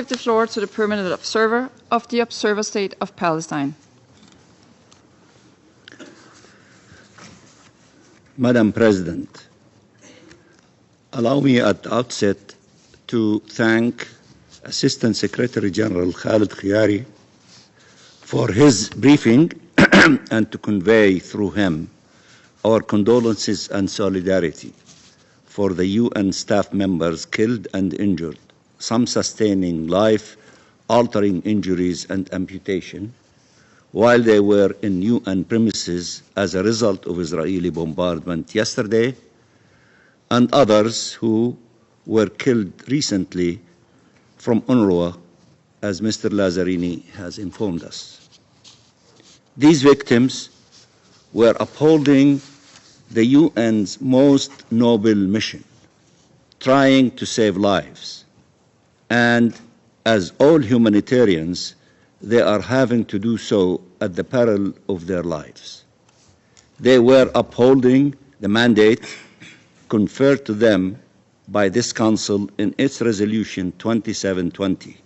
give the floor to the permanent observer of the Observer State of Palestine. Madam President, allow me at the outset to thank Assistant Secretary General Khalid Khiari for his briefing and to convey through him our condolences and solidarity for the UN staff members killed and injured, some sustaining life-altering injuries and amputation, while they were in UN premises as a result of Israeli bombardment yesterday, and others who were killed recently from UNRWA, as Mr. Lazzarini has informed us. These victims were upholding the UN's most noble mission, trying to save lives. And as all humanitarians, they are having to do so at the peril of their lives. They were upholding the mandate conferred to them by this Council in its Resolution 2720.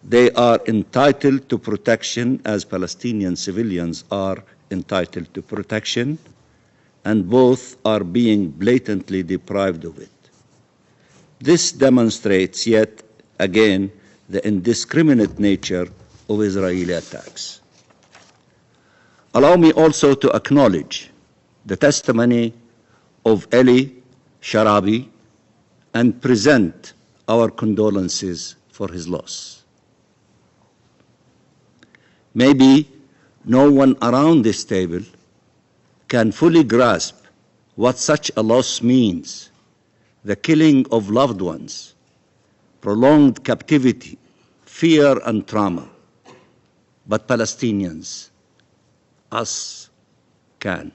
They are entitled to protection as Palestinian civilians are entitled to protection, and both are being blatantly deprived of it. This demonstrates yet again the indiscriminate nature of Israeli attacks. Allow me also to acknowledge the testimony of Eli Sharabi and present our condolences for his loss. Maybe no one around this table can fully grasp what such a loss means: the killing of loved ones, prolonged captivity, fear and trauma. But Palestinians, us, can.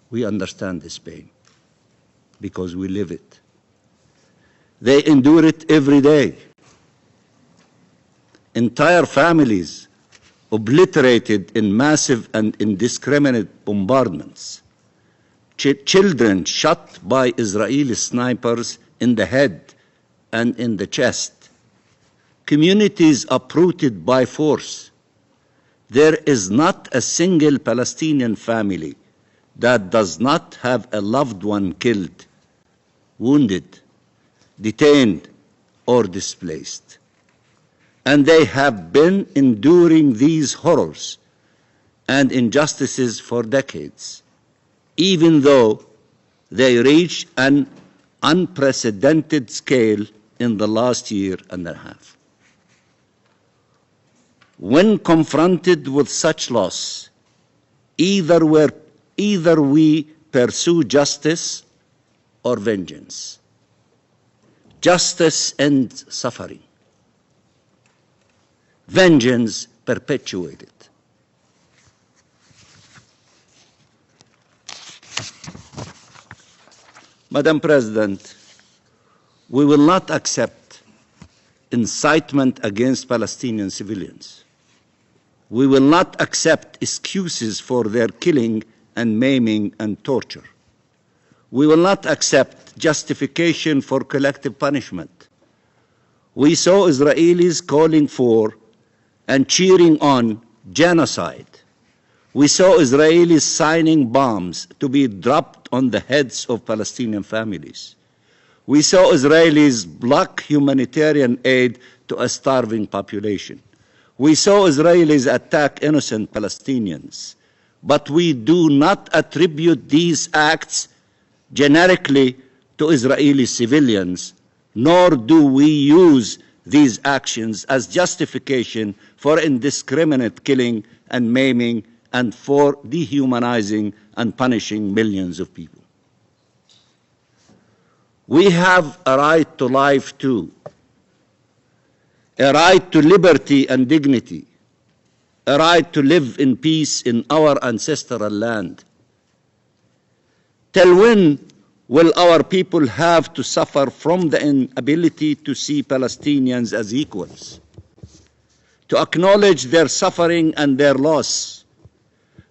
We understand this pain because we live it. They endure it every day. Entire families obliterated in massive and indiscriminate bombardments. Children shot by Israeli snipers in the head and in the chest. Communities uprooted by force. There is not a single Palestinian family that does not have a loved one killed, wounded, detained, or displaced. And they have been enduring these horrors and injustices for decades, even though they reached an unprecedented scale in the last year and a half. When confronted with such loss, either we pursue justice or vengeance. Justice ends suffering. Vengeance perpetuated. Madam President, we will not accept incitement against Palestinian civilians. We will not accept excuses for their killing and maiming and torture. We will not accept justification for collective punishment. We saw Israelis calling for and cheering on genocide. We saw Israelis signing bombs to be dropped on the heads of Palestinian families. We saw Israelis block humanitarian aid to a starving population. We saw Israelis attack innocent Palestinians. But we do not attribute these acts generically to Israeli civilians, nor do we use these actions as justification for indiscriminate killing and maiming and for dehumanizing and punishing millions of people. We have a right to life too, a right to liberty and dignity, a right to live in peace in our ancestral land. Till when will our people have to suffer from the inability to see Palestinians as equals, to acknowledge their suffering and their loss,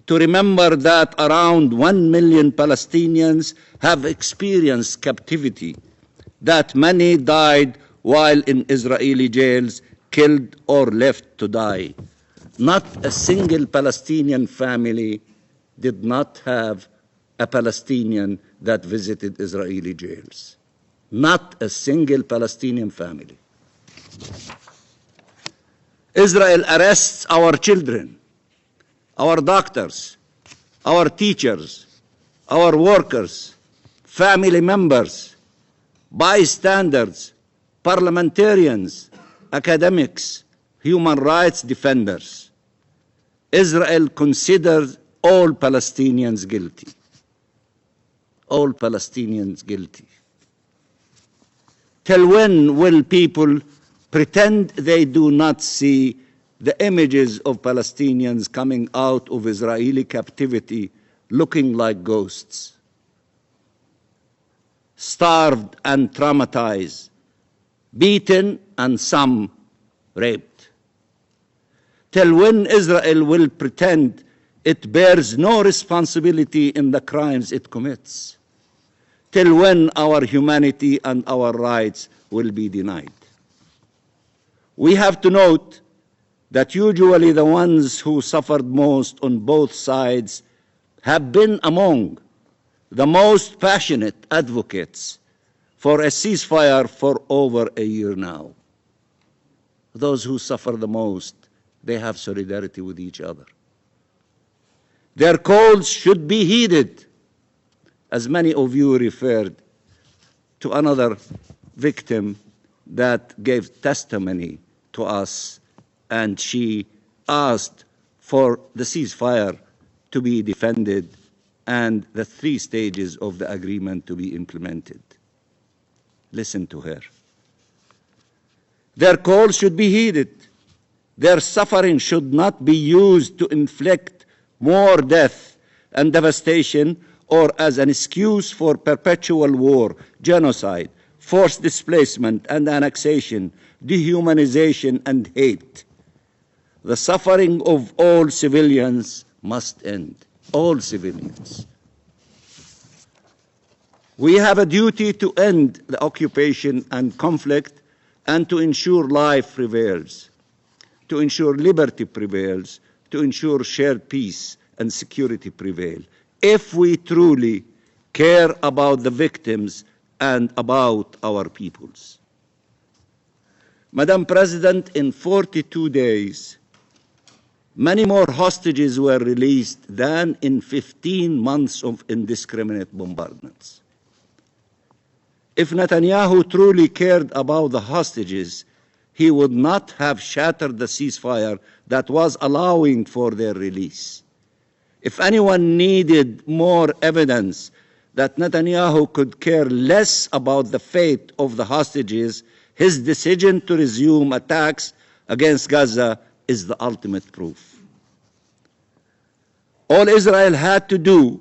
to remember that around 1 million Palestinians have experienced captivity, that many died while in Israeli jails, killed or left to die. Not a single Palestinian family did not have a Palestinian that visited Israeli jails. Not a single Palestinian family. Israel arrests our children, our doctors, our teachers, our workers, family members, bystanders, parliamentarians, academics, human rights defenders. Israel considers all Palestinians guilty. All Palestinians guilty. Till when will people pretend they do not see the images of Palestinians coming out of Israeli captivity looking like ghosts? Starved and traumatized, beaten and some raped. Till when Israel will pretend it bears no responsibility in the crimes it commits? Till when our humanity and our rights will be denied? We have to note that usually the ones who suffered most on both sides have been among the most passionate advocates for a ceasefire for over a year now. Those who suffer the most, they have solidarity with each other. Their calls should be heeded, as many of you referred to another victim that gave testimony to us, and she asked for the ceasefire to be defended and the 3 stages of the agreement to be implemented. Listen to her. Their calls should be heeded. Their suffering should not be used to inflict more death and devastation or as an excuse for perpetual war, genocide, forced displacement and annexation, dehumanization and hate. The suffering of all civilians must end. All civilians. We have a duty to end the occupation and conflict and to ensure life prevails, to ensure liberty prevails, to ensure shared peace and security prevail, if we truly care about the victims and about our peoples. Madam President, in 42 days, many more hostages were released than in 15 months of indiscriminate bombardments. If Netanyahu truly cared about the hostages, he would not have shattered the ceasefire that was allowing for their release. If anyone needed more evidence that Netanyahu could care less about the fate of the hostages, his decision to resume attacks against Gaza is the ultimate proof. All Israel had to do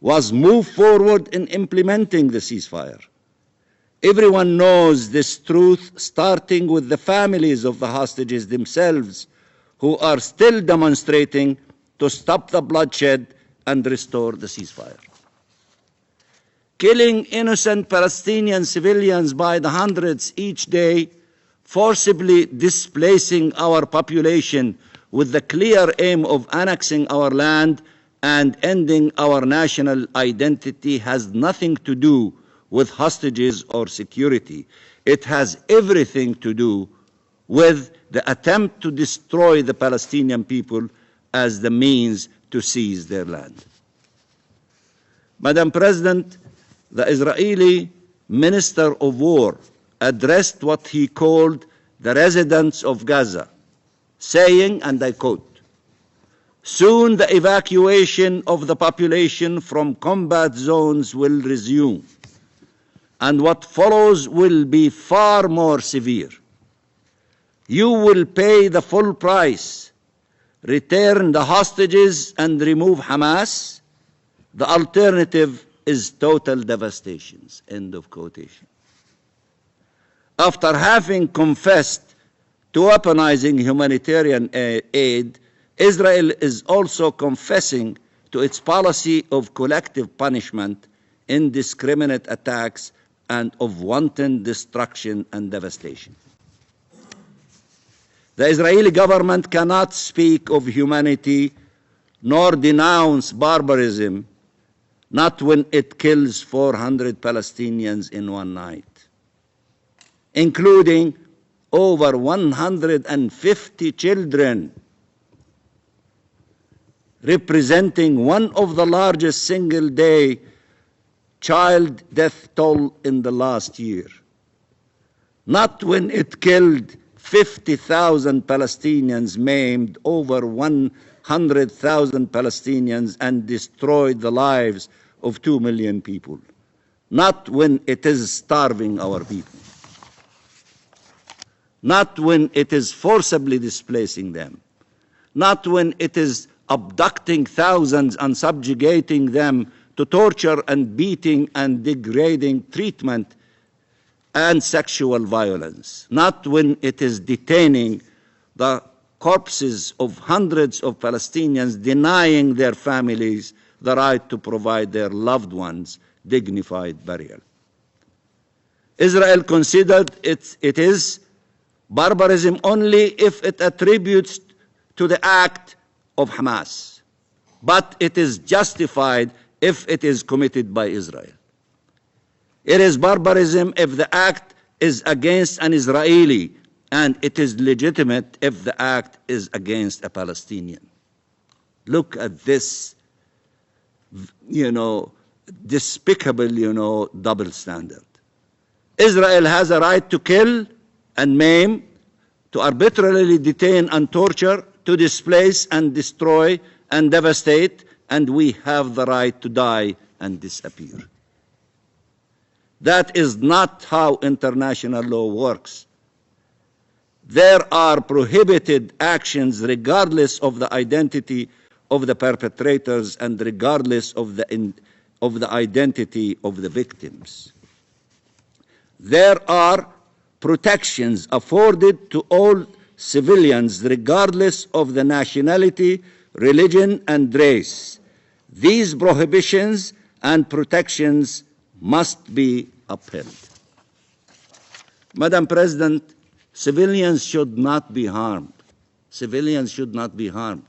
was move forward in implementing the ceasefire. Everyone knows this truth, starting with the families of the hostages themselves, who are still demonstrating to stop the bloodshed and restore the ceasefire. Killing innocent Palestinian civilians by the hundreds each day, forcibly displacing our population with the clear aim of annexing our land and ending our national identity has nothing to do with hostages or security. It has everything to do with the attempt to destroy the Palestinian people as the means to seize their land. Madam President, the Israeli Minister of War addressed what he called the residents of Gaza, saying, and I quote, "Soon the evacuation of the population from combat zones will resume, and what follows will be far more severe. You will pay the full price, return the hostages and remove Hamas. The alternative is total devastation." End of quotation. After having confessed to weaponizing humanitarian aid, Israel is also confessing to its policy of collective punishment, indiscriminate attacks, and of wanton destruction and devastation. The Israeli government cannot speak of humanity nor denounce barbarism, not when it kills 400 Palestinians in one night, including over 150 children, representing one of the largest single-day child death toll in the last year. Not when it killed 50,000 Palestinians, maimed over 100,000 Palestinians, and destroyed the lives of 2 million people. Not when it is starving our people. Not when it is forcibly displacing them. Not when it is abducting thousands and subjugating them to torture and beating and degrading treatment and sexual violence. Not when it is detaining the corpses of hundreds of Palestinians, denying their families the right to provide their loved ones dignified burial. Israel considered it is barbarism only if it attributes to the act of Hamas, but it is justified if it is committed by Israel. It is barbarism if the act is against an Israeli, and it is legitimate if the act is against a Palestinian. Look at this, despicable, double standard. Israel has a right to kill and maim, to arbitrarily detain and torture, to displace and destroy and devastate, and we have the right to die and disappear. That is not how international law works. There are prohibited actions regardless of the identity of the perpetrators and regardless of the identity of the victims. There are protections afforded to all civilians regardless of the nationality, religion, and race. These prohibitions and protections must be upheld. Madam President, civilians should not be harmed. Civilians should not be harmed.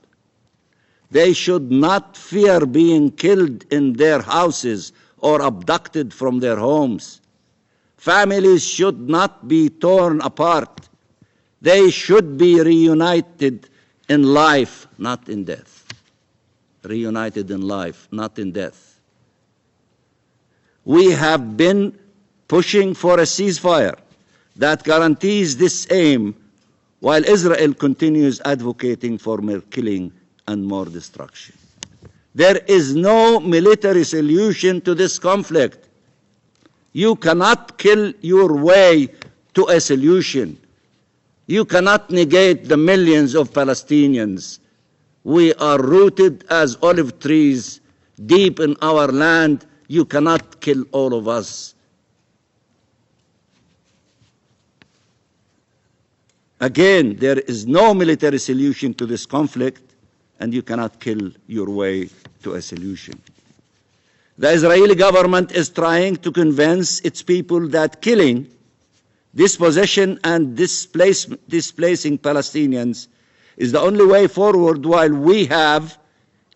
They should not fear being killed in their houses or abducted from their homes. Families should not be torn apart. They should be reunited in life, not in death. Reunited in life, not in death. We have been pushing for a ceasefire that guarantees this aim, while Israel continues advocating for more killing and more destruction. There is no military solution to this conflict. You cannot kill your way to a solution. You cannot negate the millions of Palestinians. We are rooted as olive trees deep in our land. You cannot kill all of us. Again, there is no military solution to this conflict, and you cannot kill your way to a solution. The Israeli government is trying to convince its people that killing, dispossession, and displacing Palestinians is the only way forward, while we have,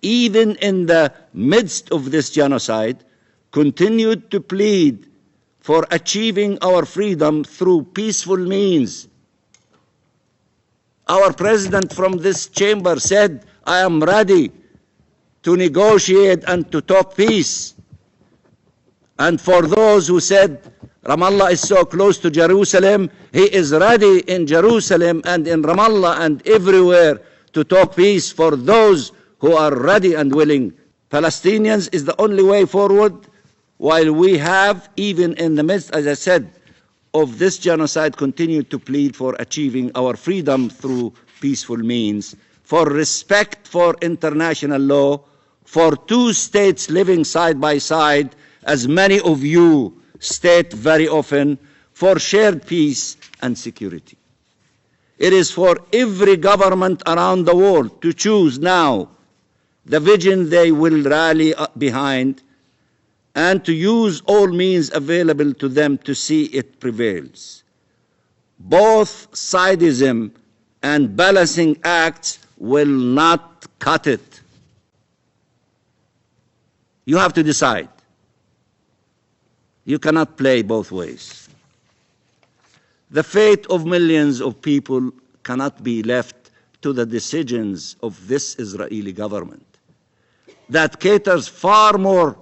even in the midst of this genocide, continued to plead for achieving our freedom through peaceful means. Our president from this chamber said, I am ready to negotiate and to talk peace. And for those who said Ramallah is so close to Jerusalem, he is ready in Jerusalem and in Ramallah and everywhere to talk peace. For those who are ready and willing, Palestinians is the only way forward, while we have, even in the midst, as I said, of this genocide, continued to plead for achieving our freedom through peaceful means, for respect for international law, for two states living side by side, as many of you state very often, for shared peace and security. It is for every government around the world to choose now the vision they will rally behind and to use all means available to them to see it prevails. Both sadism and balancing acts will not cut it. You have to decide. You cannot play both ways. The fate of millions of people cannot be left to the decisions of this Israeli government that caters far more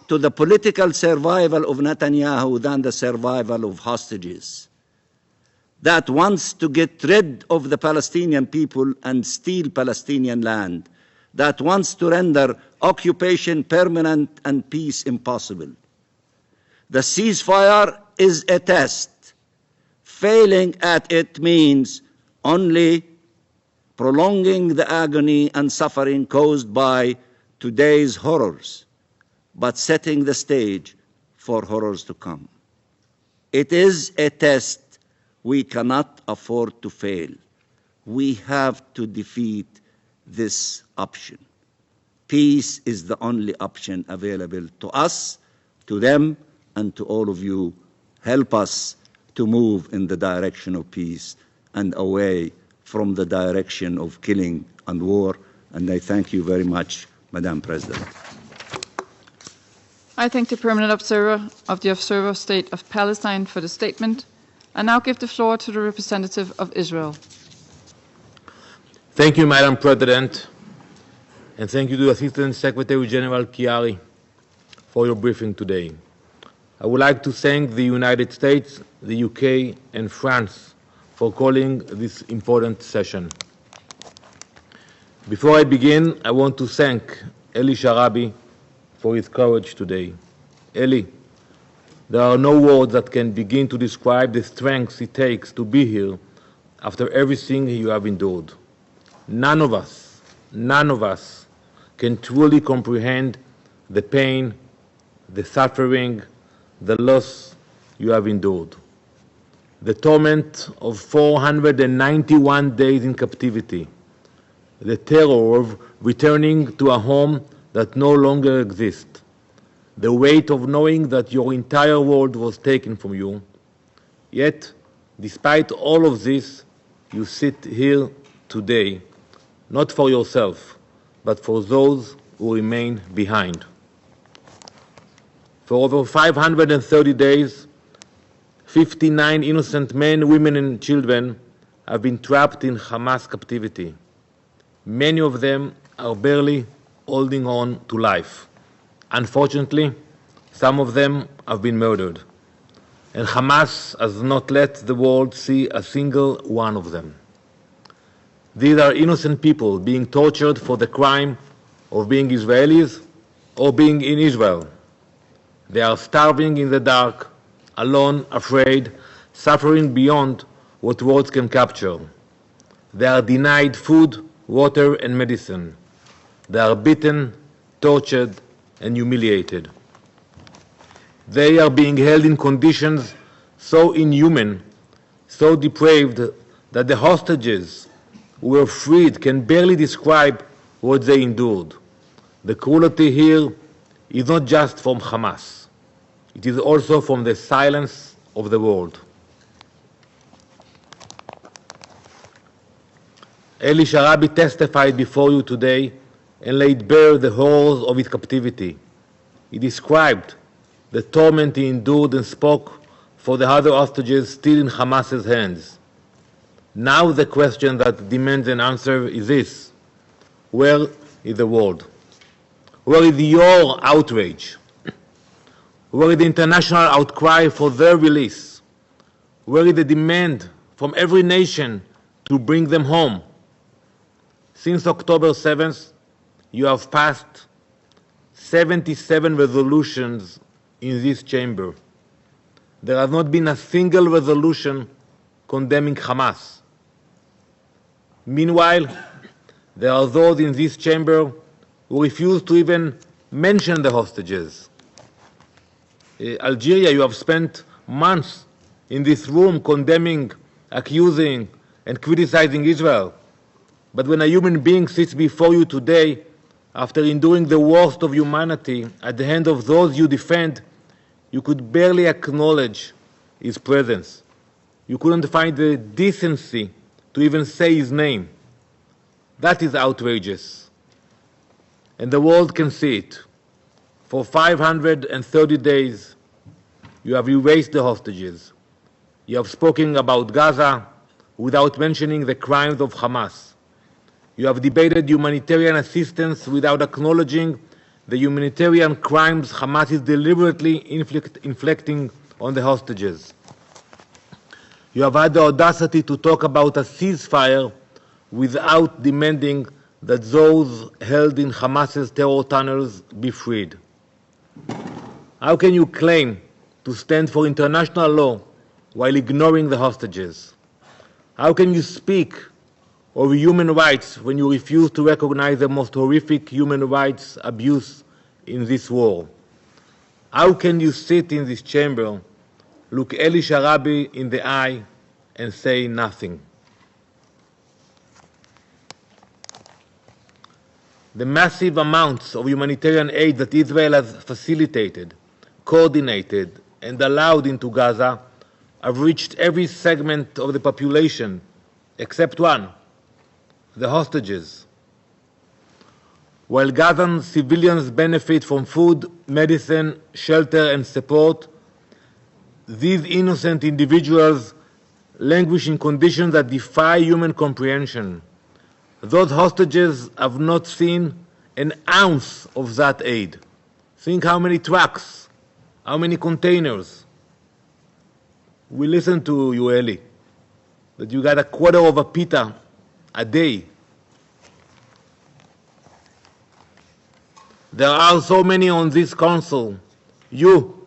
to the political survival of Netanyahu than the survival of hostages, that wants to get rid of the Palestinian people and steal Palestinian land, that wants to render occupation permanent and peace impossible. The ceasefire is a test. Failing at it means only prolonging the agony and suffering caused by today's horrors, but setting the stage for horrors to come. It is a test we cannot afford to fail. We have to defeat this option. Peace is the only option available to us, to them, and to all of you. Help us to move in the direction of peace and away from the direction of killing and war. And I thank you very much, Madam President. I thank the permanent observer of the Observer State of Palestine for the statement. I now give the floor to the representative of Israel. Thank you, Madam President, and thank you to Assistant Secretary General Chiari for your briefing today. I would like to thank the United States, the UK, and France for calling this important session. Before I begin, I want to thank Eli Sharabi for his courage today. Eli, there are no words that can begin to describe the strength it takes to be here after everything you have endured. None of us can truly comprehend the pain, the suffering, the loss you have endured. The torment of 491 days in captivity, the terror of returning to a home that no longer exists, the weight of knowing that your entire world was taken from you. Yet, despite all of this, you sit here today, not for yourself, but for those who remain behind. For over 530 days, 59 innocent men, women, and children have been trapped in Hamas captivity. Many of them are barely holding on to life. Unfortunately, some of them have been murdered, and Hamas has not let the world see a single one of them. These are innocent people being tortured for the crime of being Israelis or being in Israel. They are starving in the dark, alone, afraid, suffering beyond what words can capture. They are denied food, water, and medicine. They are beaten, tortured, and humiliated. They are being held in conditions so inhuman, so depraved, that the hostages who were freed can barely describe what they endured. The cruelty here is not just from Hamas. It is also from the silence of the world. Eli Sharabi testified before you today and laid bare the horrors of his captivity. He described the torment he endured and spoke for the other hostages still in Hamas's hands. Now the question that demands an answer is this: where is the world? Where is your outrage? Where is the international outcry for their release? Where is the demand from every nation to bring them home? Since October 7th, you have passed 77 resolutions in this chamber. There has not been a single resolution condemning Hamas. Meanwhile, there are those in this chamber who refuse to even mention the hostages. Algeria, you have spent months in this room condemning, accusing, and criticizing Israel. But when a human being sits before you today, After enduring the worst of humanity at the hand of those you defend, you could barely acknowledge his presence. You couldn't find the decency to even say his name. That is outrageous. And the world can see it. For 530 days, you have erased the hostages. You have spoken about Gaza without mentioning the crimes of Hamas. You have debated humanitarian assistance without acknowledging the humanitarian crimes Hamas is deliberately inflicting on the hostages. You have had the audacity to talk about a ceasefire without demanding that those held in Hamas's terror tunnels be freed. How can you claim to stand for international law while ignoring the hostages? How can you speak of human rights when you refuse to recognize the most horrific human rights abuse in this war? How can you sit in this chamber, look Eli Sharabi in the eye, and say nothing? The massive amounts of humanitarian aid that Israel has facilitated, coordinated, and allowed into Gaza have reached every segment of the population except one: the hostages. While Gazan civilians benefit from food, medicine, shelter, and support, these innocent individuals languish in conditions that defy human comprehension. Those hostages have not seen an ounce of that aid. Think how many trucks, how many containers. We listened to you, Eli, that you got a quarter of a pita a day. There are so many on this council, you,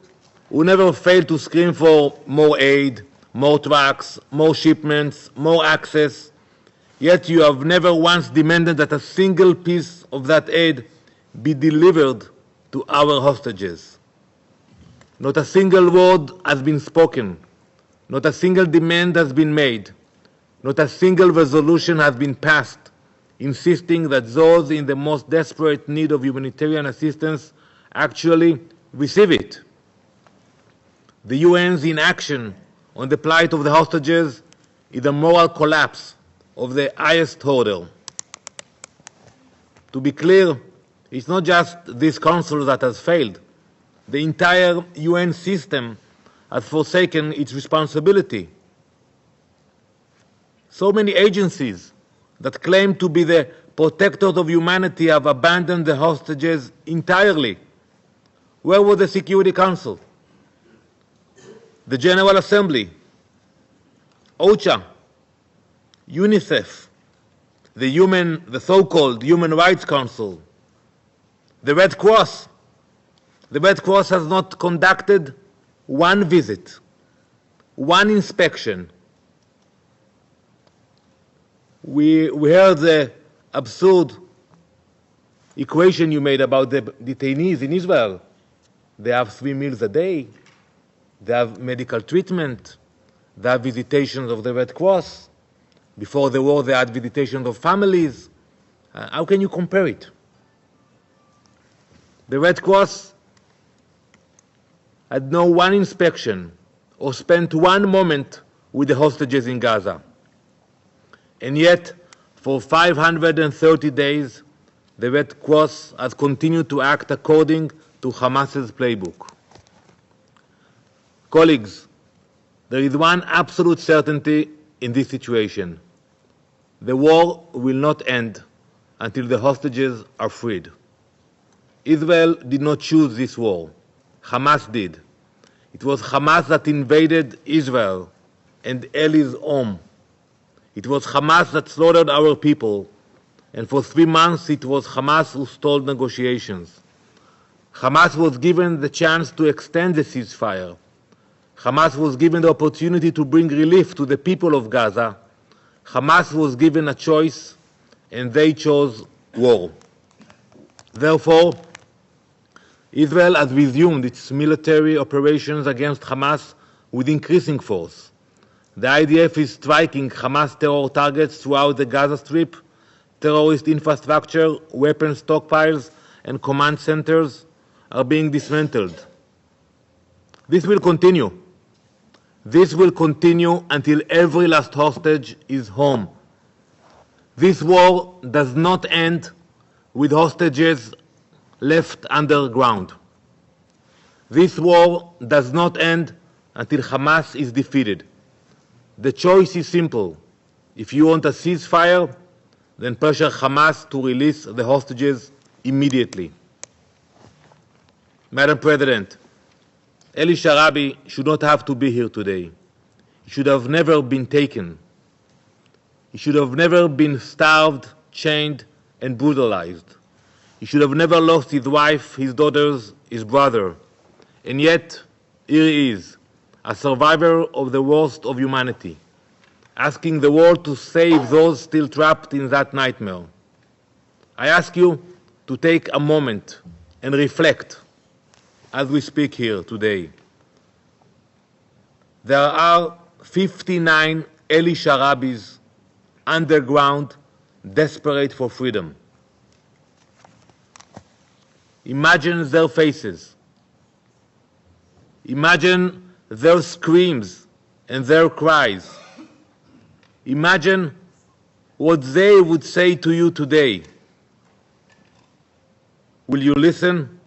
who never fail to scream for more aid, more trucks, more shipments, more access, yet you have never once demanded that a single piece of that aid be delivered to our hostages. Not a single word has been spoken. Not a single demand has been made. Not a single resolution has been passed insisting that those in the most desperate need of humanitarian assistance actually receive it. The UN's inaction on the plight of the hostages is a moral collapse of the highest order. To be clear, it's not just this council that has failed. The entire UN system has forsaken its responsibility. So many agencies that claim to be the protectors of humanity have abandoned the hostages entirely. Where was the Security Council? The General Assembly? OCHA? UNICEF? The so-called Human Rights Council? The Red Cross? The Red Cross has not conducted one visit, one inspection. We heard the absurd equation you made about the detainees in Israel. They have 3 meals a day, they have medical treatment, they have visitations of the Red Cross. Before the war, they had visitations of families. How can you compare it? The Red Cross had no one inspection or spent one moment with the hostages in Gaza. And yet, for 530 days, the Red Cross has continued to act according to Hamas's playbook. Colleagues, there is one absolute certainty in this situation. The war will not end until the hostages are freed. Israel did not choose this war. Hamas did. It was Hamas that invaded Israel and Eli's home. It was Hamas that slaughtered our people, and for 3 months it was Hamas who stalled negotiations. Hamas was given the chance to extend the ceasefire. Hamas was given the opportunity to bring relief to the people of Gaza. Hamas was given a choice, and they chose war. Therefore, Israel has resumed its military operations against Hamas with increasing force. The IDF is striking Hamas terror targets throughout the Gaza Strip, terrorist infrastructure, weapons stockpiles, and command centers are being dismantled. This will continue. This will continue until every last hostage is home. This war does not end with hostages left underground. This war does not end until Hamas is defeated. The choice is simple. If you want a ceasefire, then pressure Hamas to release the hostages immediately. Madam President, Eli Sharabi should not have to be here today. He should have never been taken. He should have never been starved, chained, and brutalized. He should have never lost his wife, his daughters, his brother. And yet, here he is, a survivor of the worst of humanity, asking the world to save those still trapped in that nightmare. I ask you to take a moment and reflect as we speak here today. There are 59 Eli Sharabis underground, desperate for freedom. Imagine their faces. Imagine their screams and their cries. Imagine what they would say to you today. Will you listen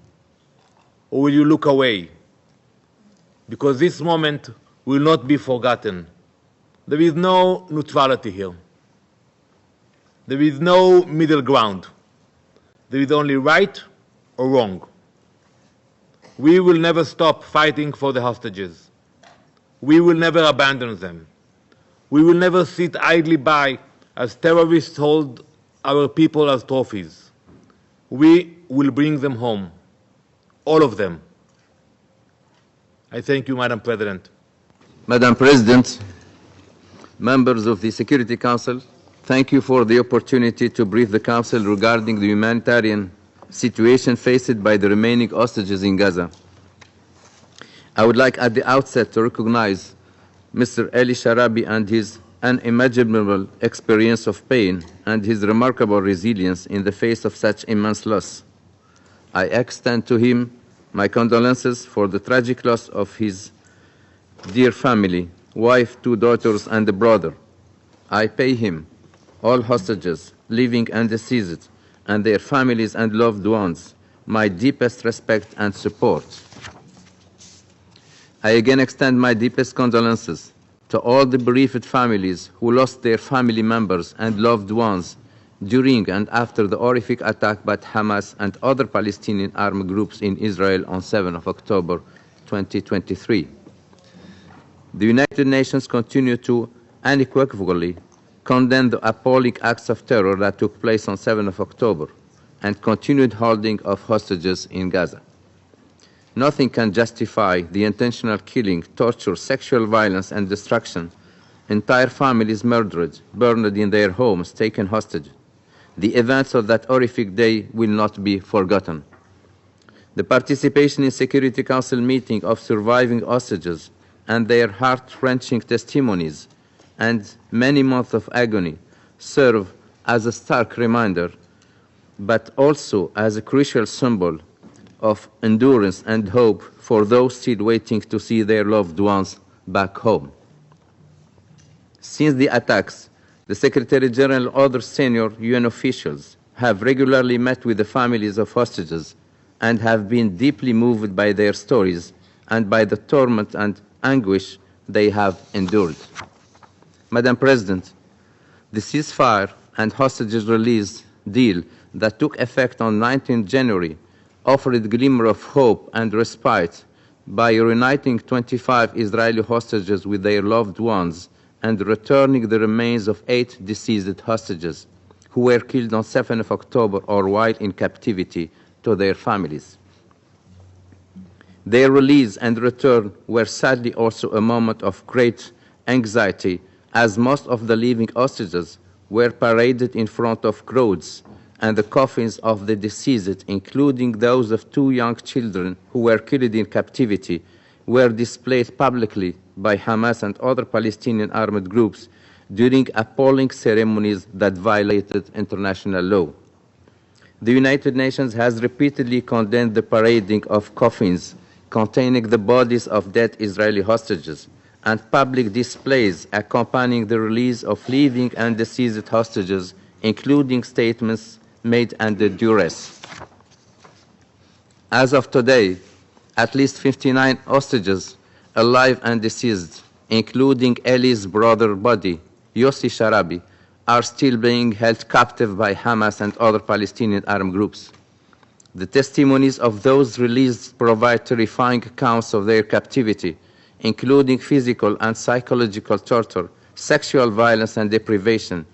or will you look away? Because this moment will not be forgotten. There is no neutrality here. There is no middle ground. There is only right or wrong. We will never stop fighting for the hostages. We will never abandon them. We will never sit idly by as terrorists hold our people as trophies. We will bring them home, all of them. I thank you, Madam President. Madam President, members of the Security Council, thank you for the opportunity to brief the Council regarding the humanitarian situation faced by the remaining hostages in Gaza. I would like at the outset to recognize Mr. Eli Sharabi and his unimaginable experience of pain and his remarkable resilience in the face of such immense loss. I extend to him my condolences for the tragic loss of his dear family, wife, 2 daughters, and a brother. I pay him, all hostages, living and deceased, and their families and loved ones, my deepest respect and support. I again extend my deepest condolences to all the bereaved families who lost their family members and loved ones during and after the horrific attack by Hamas and other Palestinian armed groups in Israel on 7 October 2023. The United Nations continue to unequivocally condemn the appalling acts of terror that took place on 7 October and continued holding of hostages in Gaza. Nothing can justify the intentional killing, torture, sexual violence, and destruction. Entire families murdered, burned in their homes, taken hostage. The events of that horrific day will not be forgotten. The participation in Security Council meeting of surviving hostages and their heart-wrenching testimonies and many months of agony serve as a stark reminder, but also as a crucial symbol of endurance and hope for those still waiting to see their loved ones back home. Since the attacks, the Secretary General and other senior UN officials have regularly met with the families of hostages and have been deeply moved by their stories and by the torment and anguish they have endured. Madam President, the ceasefire and hostages release deal that took effect on 19 January offered a glimmer of hope and respite by reuniting 25 Israeli hostages with their loved ones and returning the remains of 8 deceased hostages who were killed on 7 October or while in captivity to their families. Their release and return were sadly also a moment of great anxiety, as most of the living hostages were paraded in front of crowds, and the coffins of the deceased, including those of 2 young children who were killed in captivity, were displayed publicly by Hamas and other Palestinian armed groups during appalling ceremonies that violated international law. The United Nations has repeatedly condemned the parading of coffins containing the bodies of dead Israeli hostages and public displays accompanying the release of living and deceased hostages, including statements made under duress. As of today, at least 59 hostages, alive and deceased, including Eli's brother body, Yossi Sharabi, are still being held captive by Hamas and other Palestinian armed groups. The testimonies of those released provide terrifying accounts of their captivity, including physical and psychological torture, sexual violence, and deprivation,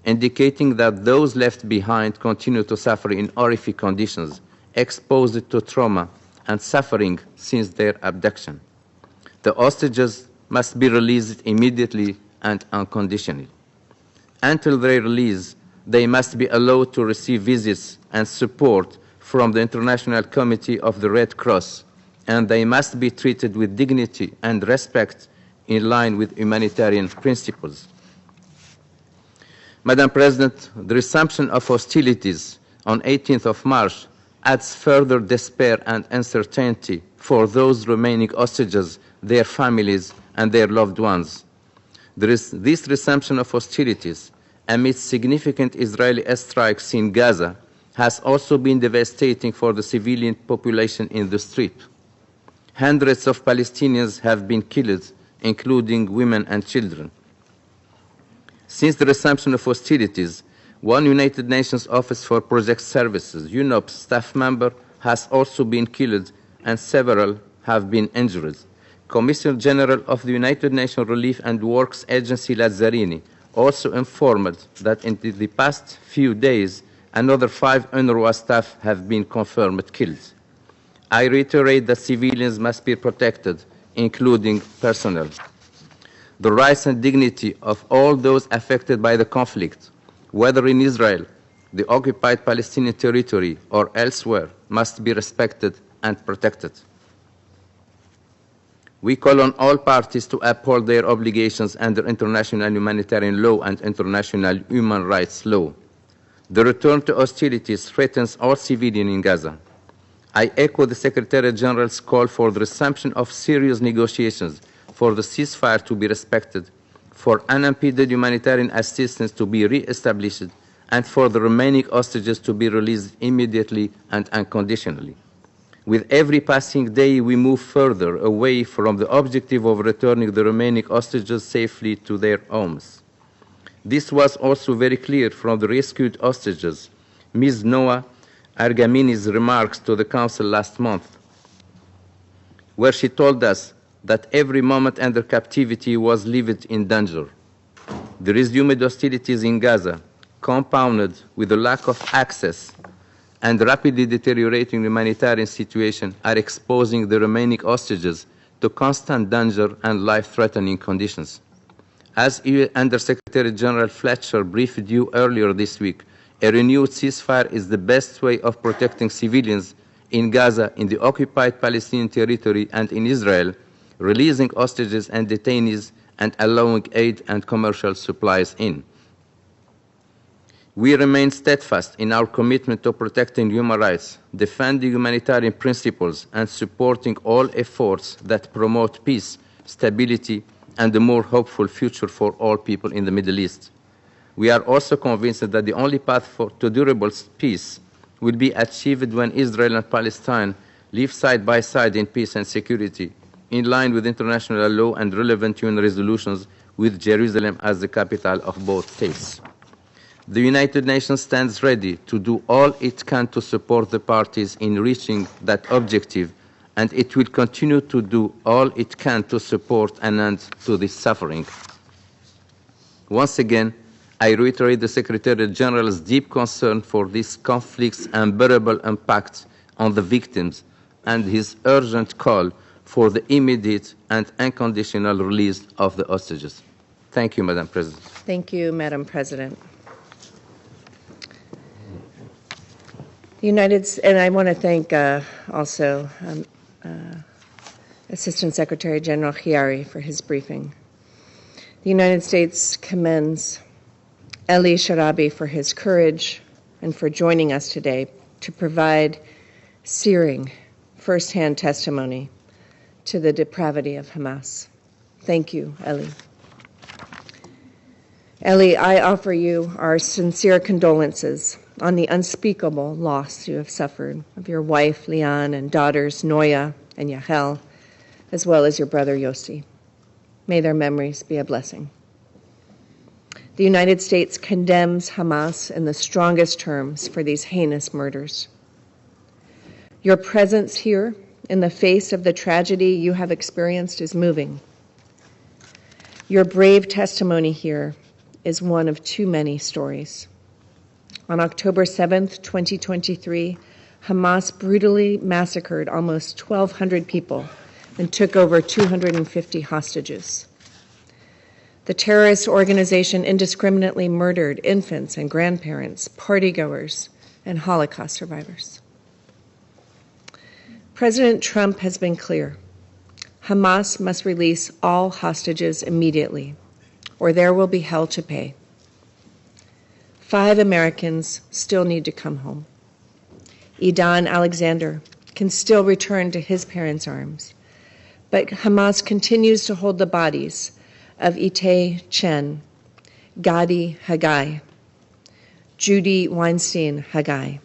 indicating that those left behind continue to suffer in horrific conditions, exposed to trauma and suffering since their abduction. The hostages must be released immediately and unconditionally. Until their release, they must be allowed to receive visits and support from the International Committee of the Red Cross, and they must be treated with dignity and respect in line with humanitarian principles. Madam President, the resumption of hostilities on 18th of March adds further despair and uncertainty for those remaining hostages, their families, and their loved ones. This resumption of hostilities amid significant Israeli airstrikes in Gaza has also been devastating for the civilian population in the Strip. Hundreds of Palestinians have been killed, including women and children. Since the resumption of hostilities, one United Nations Office for Project Services, UNOPS staff member, has also been killed and several have been injured. Commissioner General of the United Nations Relief and Works Agency Lazzarini also informed that in the past few days, another 5 UNRWA staff have been confirmed killed. I reiterate that civilians must be protected, including personnel. The rights and dignity of all those affected by the conflict, whether in Israel, the occupied Palestinian territory, or elsewhere, must be respected and protected. We call on all parties to uphold their obligations under international humanitarian law and international human rights law. The return to hostilities threatens all civilians in Gaza. I echo the Secretary General's call for the resumption of serious negotiations, for the ceasefire to be respected, for unimpeded humanitarian assistance to be re-established, and for the remaining hostages to be released immediately and unconditionally. With every passing day, we move further away from the objective of returning the remaining hostages safely to their homes. This was also very clear from the rescued hostages, Ms. Noah Argamini's remarks to the Council last month, where she told us that every moment under captivity was lived in danger. The resumed hostilities in Gaza, compounded with the lack of access and rapidly deteriorating humanitarian situation, are exposing the remaining hostages to constant danger and life-threatening conditions. As Under-Secretary General Fletcher briefed you earlier this week, a renewed ceasefire is the best way of protecting civilians in Gaza, in the occupied Palestinian territory, and in Israel, releasing hostages and detainees and allowing aid and commercial supplies in. We remain steadfast in our commitment to protecting human rights, defending humanitarian principles, and supporting all efforts that promote peace, stability, and a more hopeful future for all people in the Middle East. We are also convinced that the only path to durable peace will be achieved when Israel and Palestine live side by side in peace and security, in line with international law and relevant UN resolutions, with Jerusalem as the capital of both states. The United Nations stands ready to do all it can to support the parties in reaching that objective, and it will continue to do all it can to support an end to this suffering. Once again, I reiterate the Secretary General's deep concern for this conflict's unbearable impact on the victims and his urgent call for the immediate and unconditional release of the hostages. Thank you, Madam President. Thank you, Madam President. And I want to thank also Assistant Secretary General Chiari for his briefing. The United States commends Eli Sharabi for his courage and for joining us today to provide searing firsthand testimony to the depravity of Hamas. Thank you, Eli. Eli, I offer you our sincere condolences on the unspeakable loss you have suffered of your wife, Lian, and daughters, Noya and Yahel, as well as your brother, Yossi. May their memories be a blessing. The United States condemns Hamas in the strongest terms for these heinous murders. Your presence here in the face of the tragedy you have experienced is moving. Your brave testimony here is one of too many stories. On October 7th, 2023, Hamas brutally massacred almost 1,200 people and took over 250 hostages. The terrorist organization indiscriminately murdered infants and grandparents, partygoers, and Holocaust survivors. President Trump has been clear. Hamas must release all hostages immediately, or there will be hell to pay. 5 Americans still need to come home. Idan Alexander can still return to his parents' arms, but Hamas continues to hold the bodies of Itay Chen, Gadi Haggai, Judy Weinstein Haggai,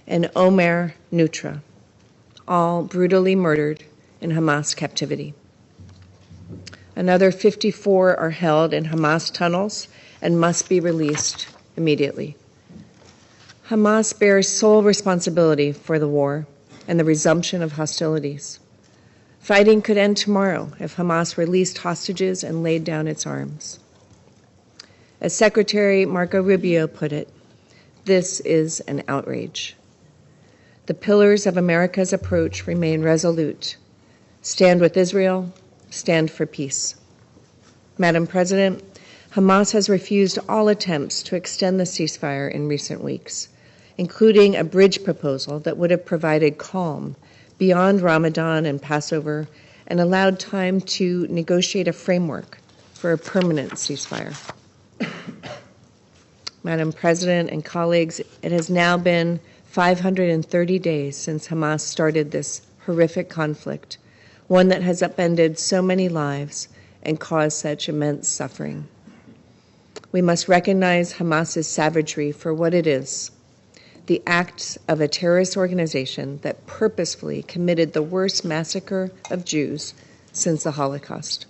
and Omer Nutra, all brutally murdered in Hamas captivity. Another 54 are held in Hamas tunnels and must be released immediately. Hamas bears sole responsibility for the war and the resumption of hostilities. Fighting could end tomorrow if Hamas released hostages and laid down its arms. As Secretary Marco Rubio put it, this is an outrage. The pillars of America's approach remain resolute. Stand with Israel, stand for peace. Madam President, Hamas has refused all attempts to extend the ceasefire in recent weeks, including a bridge proposal that would have provided calm beyond Ramadan and Passover and allowed time to negotiate a framework for a permanent ceasefire. Madam President and colleagues, it has now been 530 days since Hamas started this horrific conflict, one that has upended so many lives and caused such immense suffering. We must recognize Hamas's savagery for what it is, the acts of a terrorist organization that purposefully committed the worst massacre of Jews since the Holocaust.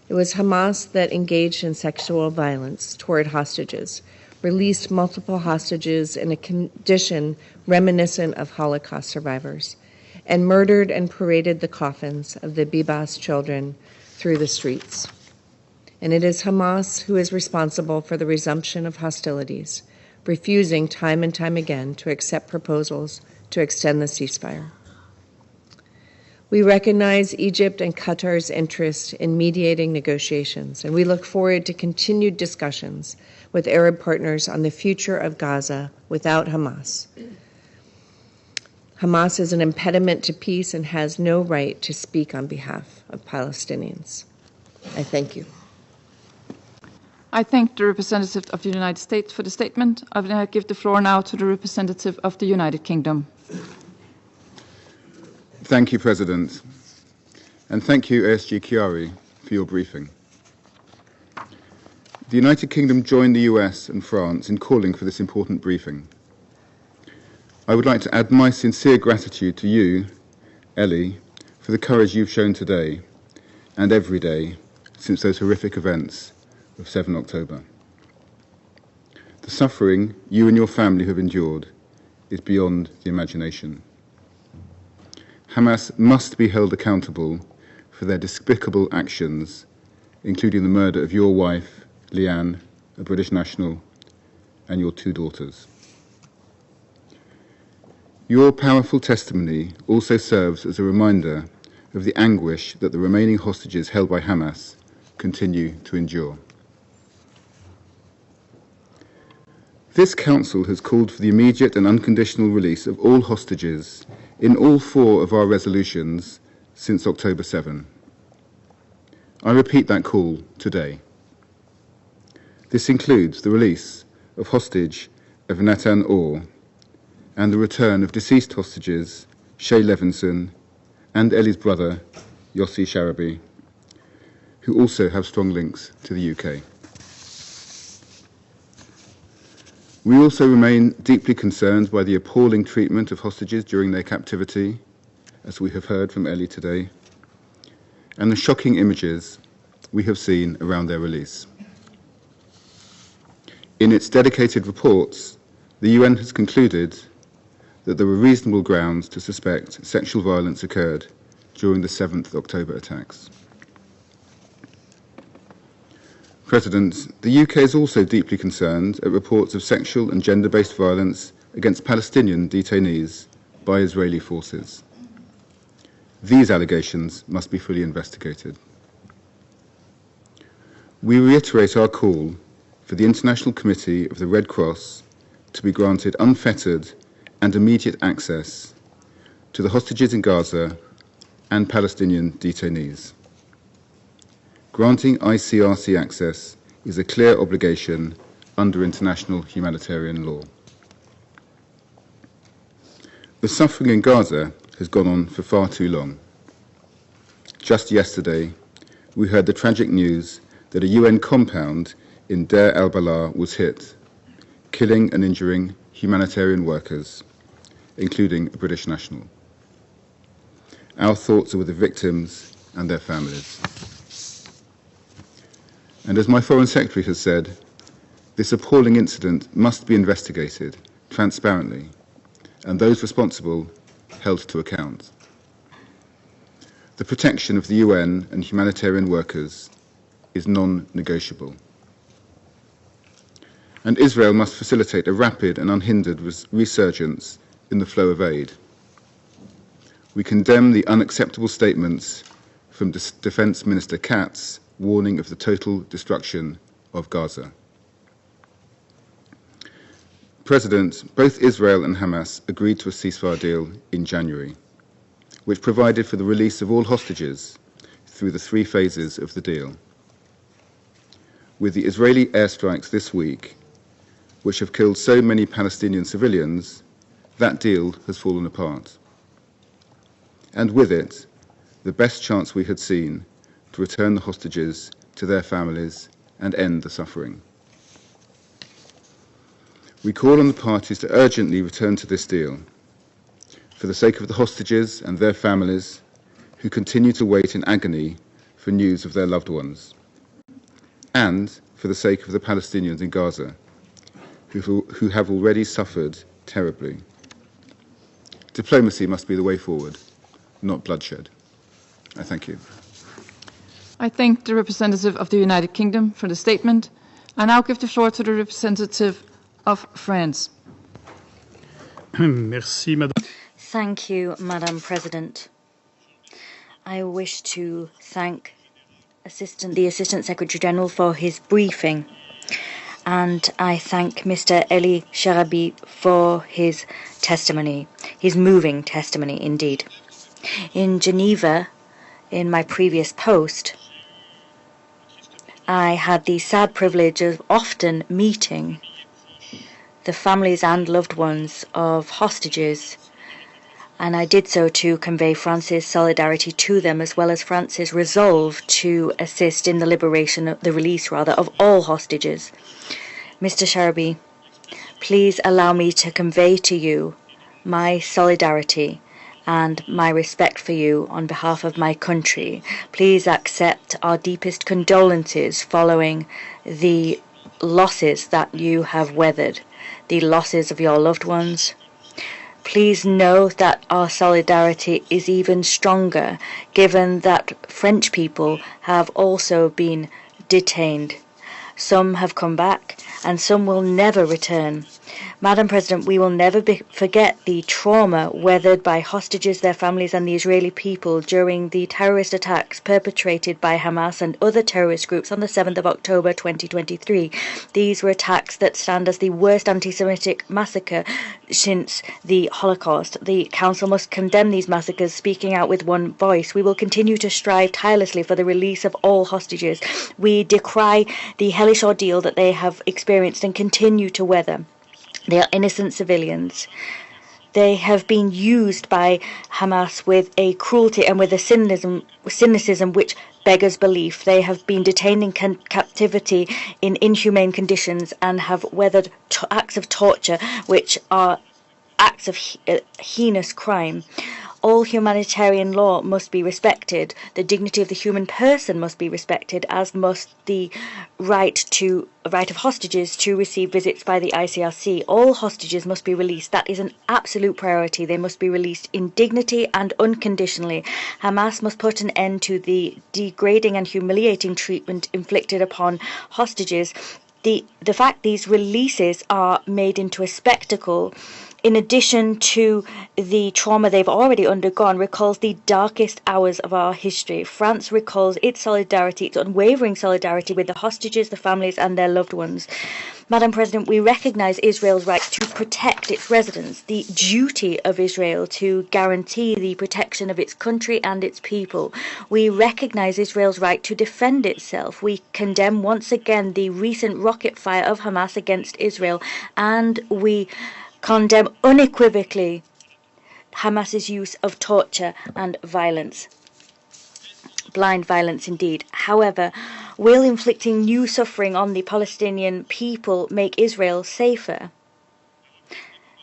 It was Hamas that engaged in sexual violence toward hostages, released multiple hostages in a condition reminiscent of Holocaust survivors, and murdered and paraded the coffins of the Bibas children through the streets. And it is Hamas who is responsible for the resumption of hostilities, refusing time and time again to accept proposals to extend the ceasefire. We recognize Egypt and Qatar's interest in mediating negotiations, and we look forward to continued discussions with Arab partners on the future of Gaza without Hamas. Hamas is an impediment to peace and has no right to speak on behalf of Palestinians. I thank you. I thank the representative of the United States for the statement. I will give the floor now to the representative of the United Kingdom. Thank you, President. And thank you, ASG Chiari, for your briefing. The United Kingdom joined the US and France in calling for this important briefing. I would like to add my sincere gratitude to you, Ellie, for the courage you've shown today and every day since those horrific events of 7 October. The suffering you and your family have endured is beyond the imagination. Hamas must be held accountable for their despicable actions, including the murder of your wife, Lian, a British national, and your 2 daughters. Your powerful testimony also serves as a reminder of the anguish that the remaining hostages held by Hamas continue to endure. This Council has called for the immediate and unconditional release of all hostages in all 4 of our resolutions since October 7. I repeat that call today. This includes the release of hostage of Nathan Orr and the return of deceased hostages Shay Levinson and Ellie's brother Yossi Sharabi, who also have strong links to the UK. We also remain deeply concerned by the appalling treatment of hostages during their captivity, as we have heard from Ellie today, and the shocking images we have seen around their release. In its dedicated reports, the UN has concluded that there were reasonable grounds to suspect sexual violence occurred during the 7th October attacks. President, the UK is also deeply concerned at reports of sexual and gender-based violence against Palestinian detainees by Israeli forces. These allegations must be fully investigated. We reiterate our call for the International Committee of the Red Cross to be granted unfettered and immediate access to the hostages in Gaza and Palestinian detainees. Granting ICRC access is a clear obligation under international humanitarian law. The suffering in Gaza has gone on for far too long. Just yesterday, we heard the tragic news that a UN compound in Deir al-Balah was hit, killing and injuring humanitarian workers, including a British national. Our thoughts are with the victims and their families. And as my Foreign Secretary has said, this appalling incident must be investigated transparently and those responsible held to account. The protection of the UN and humanitarian workers is non-negotiable. And Israel must facilitate a rapid and unhindered resurgence in the flow of aid. We condemn the unacceptable statements from Defence Minister Katz warning of the total destruction of Gaza. President, both Israel and Hamas agreed to a ceasefire deal in January, which provided for the release of all hostages through the 3 phases of the deal. With the Israeli airstrikes this week, which have killed so many Palestinian civilians, that deal has fallen apart. And with it, the best chance we had seen to return the hostages to their families and end the suffering. We call on the parties to urgently return to this deal, for the sake of the hostages and their families who continue to wait in agony for news of their loved ones, and for the sake of the Palestinians in Gaza, who have already suffered terribly. Diplomacy must be the way forward, not bloodshed. I thank you. I thank the representative of the United Kingdom for the statement. I now give the floor to the representative of France. Merci, Madame. Thank you, Madam President. I wish to thank the Assistant Secretary General for his briefing, and I thank Mr. Eli Sharabi for his testimony, his moving testimony indeed. In Geneva, in my previous post, I had the sad privilege of often meeting the families and loved ones of hostages, and I did so to convey France's solidarity to them, as well as France's resolve to assist in the release of all hostages. Mr. Sharabi, please allow me to convey to you my solidarity and my respect for you on behalf of my country. Please accept our deepest condolences following the losses that you have weathered, the losses of your loved ones. Please know that our solidarity is even stronger, given that French people have also been detained. Some have come back, and some will never return. Madam President, we will never forget the trauma weathered by hostages, their families and the Israeli people during the terrorist attacks perpetrated by Hamas and other terrorist groups on the 7th of October 2023. These were attacks that stand as the worst anti-Semitic massacre since the Holocaust. The Council must condemn these massacres, speaking out with one voice. We will continue to strive tirelessly for the release of all hostages. We decry the hellish ordeal that they have experienced and continue to weather. They are innocent civilians. They have been used by Hamas with a cruelty and with a cynicism which beggars belief. They have been detained in captivity in inhumane conditions and have weathered acts of torture which are acts of heinous crime. All humanitarian law must be respected. The dignity of the human person must be respected, as must the right of hostages to receive visits by the ICRC. All hostages must be released. That is an absolute priority. They must be released in dignity and unconditionally. Hamas must put an end to the degrading and humiliating treatment inflicted upon hostages. The fact these releases are made into a spectacle, in addition to the trauma they've already undergone, recalls the darkest hours of our history. France recalls its solidarity, its unwavering solidarity with the hostages, the families and their loved ones. Madam President, we recognise Israel's right to protect its residents, the duty of Israel to guarantee the protection of its country and its people. We recognise Israel's right to defend itself. We condemn once again the recent rocket fire of Hamas against Israel, and we condemn unequivocally Hamas's use of torture and violence. Blind violence indeed. However, will inflicting new suffering on the Palestinian people make Israel safer?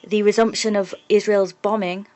The resumption of Israel's bombing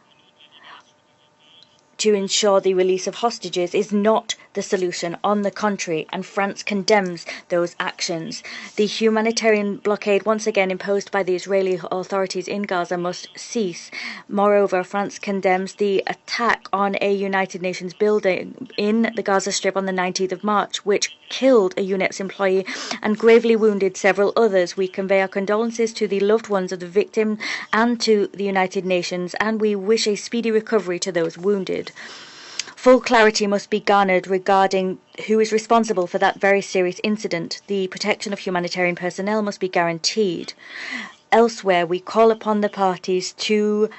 to ensure the release of hostages is not the solution. On the contrary, and France condemns those actions. The humanitarian blockade once again imposed by the Israeli authorities in Gaza must cease. Moreover, France condemns the attack on a United Nations building in the Gaza Strip on the 19th of March, which killed a UNET's employee and gravely wounded several others. We convey our condolences to the loved ones of the victim and to the United Nations, and we wish a speedy recovery to those wounded. Full clarity must be garnered regarding who is responsible for that very serious incident. The protection of humanitarian personnel must be guaranteed. Elsewhere, we call upon the parties to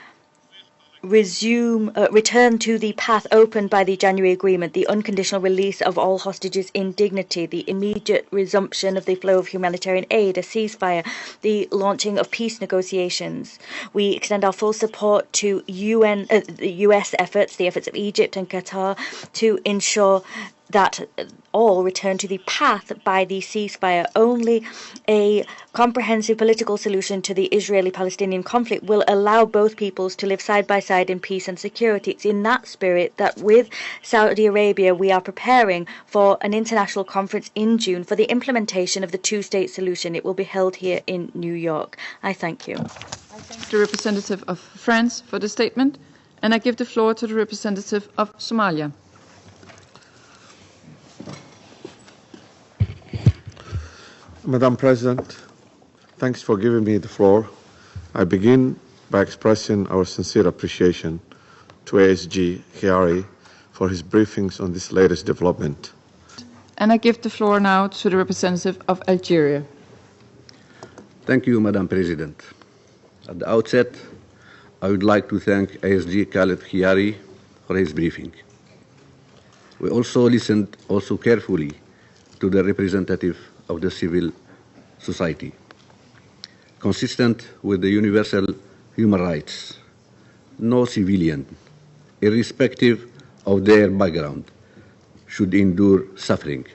return to the path opened by the January agreement, the unconditional release of all hostages in dignity, the immediate resumption of the flow of humanitarian aid, a ceasefire, the launching of peace negotiations. We extend our full support to the US efforts, the efforts of Egypt and Qatar, to ensure that all return to the path by the ceasefire. Only a comprehensive political solution to the Israeli-Palestinian conflict will allow both peoples to live side by side in peace and security. It's in that spirit that with Saudi Arabia we are preparing for an international conference in June for the implementation of the two-state solution. It will be held here in New York. I thank you. I thank the representative of France for the statement, and I give the floor to the representative of Somalia. Madam President, thanks for giving me the floor. I begin by expressing our sincere appreciation to ASG Khiari for his briefings on this latest development. And I give the floor now to the representative of Algeria. Thank you, Madam President. At the outset, I would like to thank ASG Khaled Khiari for his briefing. We also listened carefully to the representative of the civil society. Consistent with the universal human rights, no civilian, irrespective of their background, should endure suffering.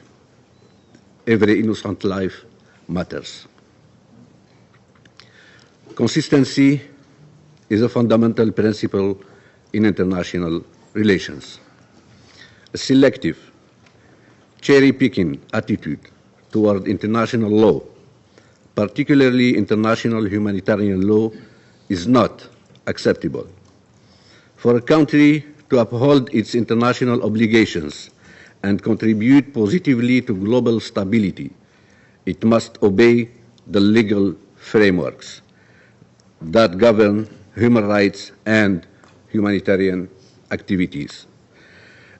Every innocent life matters. Consistency is a fundamental principle in international relations. A selective, cherry-picking attitude toward international law, particularly international humanitarian law, is not acceptable. For a country to uphold its international obligations and contribute positively to global stability, it must obey the legal frameworks that govern human rights and humanitarian activities.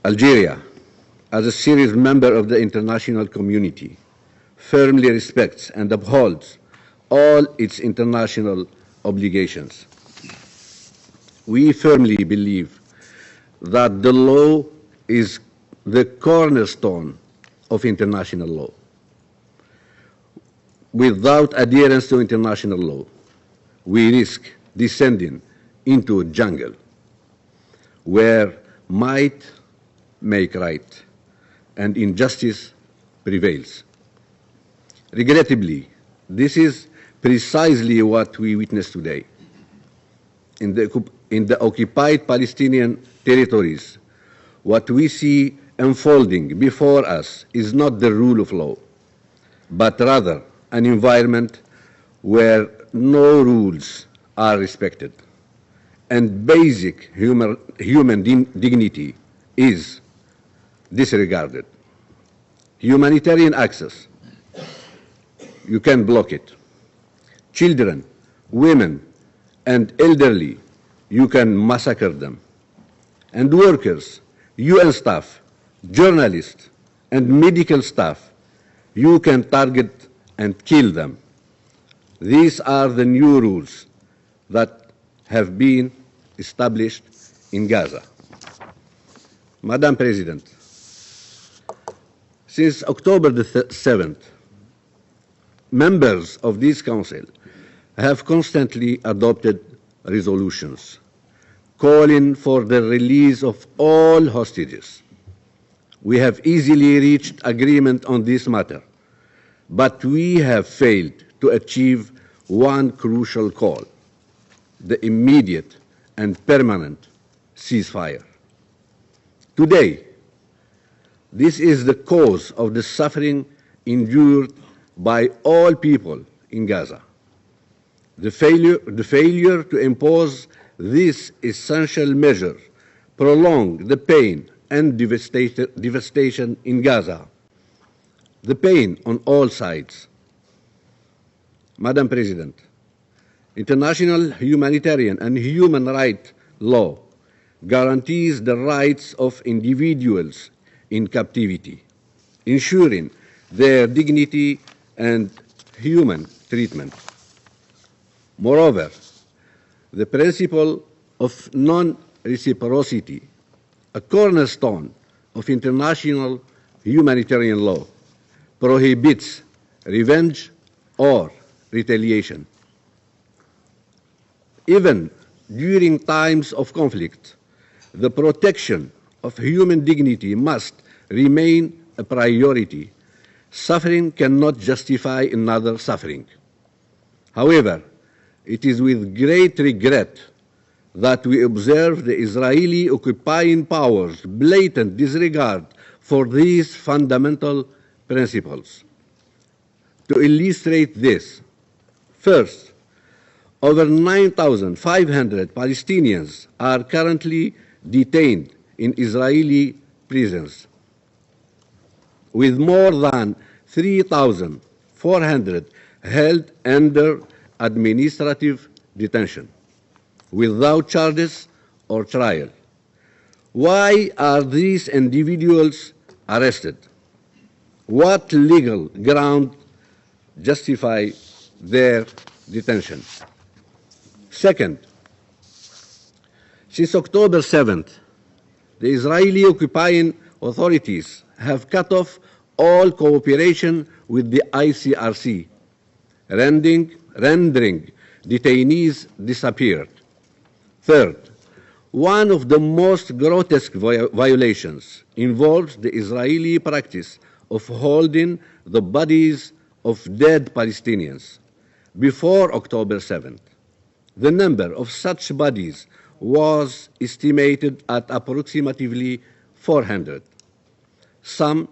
Algeria, as a serious member of the international community, firmly respects and upholds all its international obligations. We firmly believe that the law is the cornerstone of international law. Without adherence to international law, we risk descending into a jungle where might make right and injustice prevails. Regrettably, this is precisely what we witness today. In the occupied Palestinian territories, what we see unfolding before us is not the rule of law, but rather an environment where no rules are respected and basic human dignity is disregarded. Humanitarian access, you can block it. Children, women, and elderly, you can massacre them. And workers, UN staff, journalists, and medical staff, you can target and kill them. These are the new rules that have been established in Gaza. Madam President, since October the 7th, members of this Council have constantly adopted resolutions calling for the release of all hostages. We have easily reached agreement on this matter, but we have failed to achieve one crucial call: the immediate and permanent ceasefire. Today, this is the cause of the suffering endured by all people in Gaza. The failure to impose this essential measure prolonged the pain and devastation in Gaza, the pain on all sides. Madam President, international humanitarian and human rights law guarantees the rights of individuals in captivity, ensuring their dignity and human treatment. Moreover, the principle of non-reciprocity, a cornerstone of international humanitarian law, prohibits revenge or retaliation. Even during times of conflict, the protection of human dignity must remain a priority. Suffering cannot justify another suffering. However, it is with great regret that we observe the Israeli occupying powers' blatant disregard for these fundamental principles. To illustrate this, first, over 9,500 Palestinians are currently detained in Israeli prisons, with more than 3,400 held under administrative detention, without charges or trial. Why are these individuals arrested? What legal ground justify their detention? Second, since October 7th, the Israeli occupying authorities have cut off all cooperation with the ICRC, rendering detainees disappeared. Third, one of the most grotesque violations involves the Israeli practice of holding the bodies of dead Palestinians. Before October 7th, the number of such bodies was estimated at approximately 400, some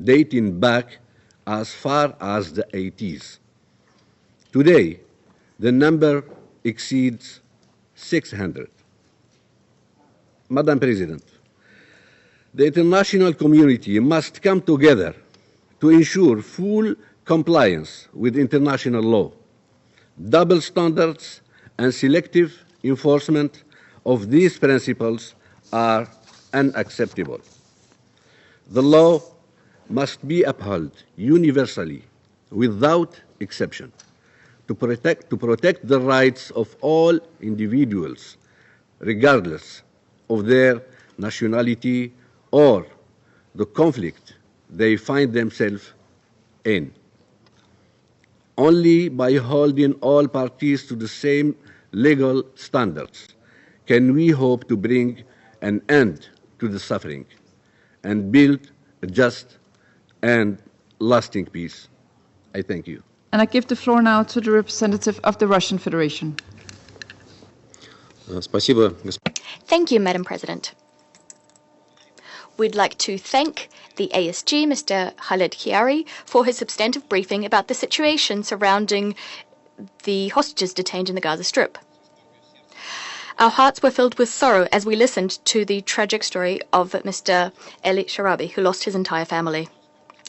dating back as far as the 80s. Today, the number exceeds 600. Madam President, the international community must come together to ensure full compliance with international law. Double standards and selective enforcement of these principles are unacceptable. The law must be upheld universally, without exception, to protect the rights of all individuals, regardless of their nationality or the conflict they find themselves in. Only by holding all parties to the same legal standards can we hope to bring an end to the suffering and build a just and lasting peace. I thank you. And I give the floor now to the representative of the Russian Federation. Thank you, Madam President. We'd like to thank the ASG, Mr. Khaled Khiari, for his substantive briefing about the situation surrounding the hostages detained in the Gaza Strip. Our hearts were filled with sorrow as we listened to the tragic story of Mr. Eli Sharabi, who lost his entire family.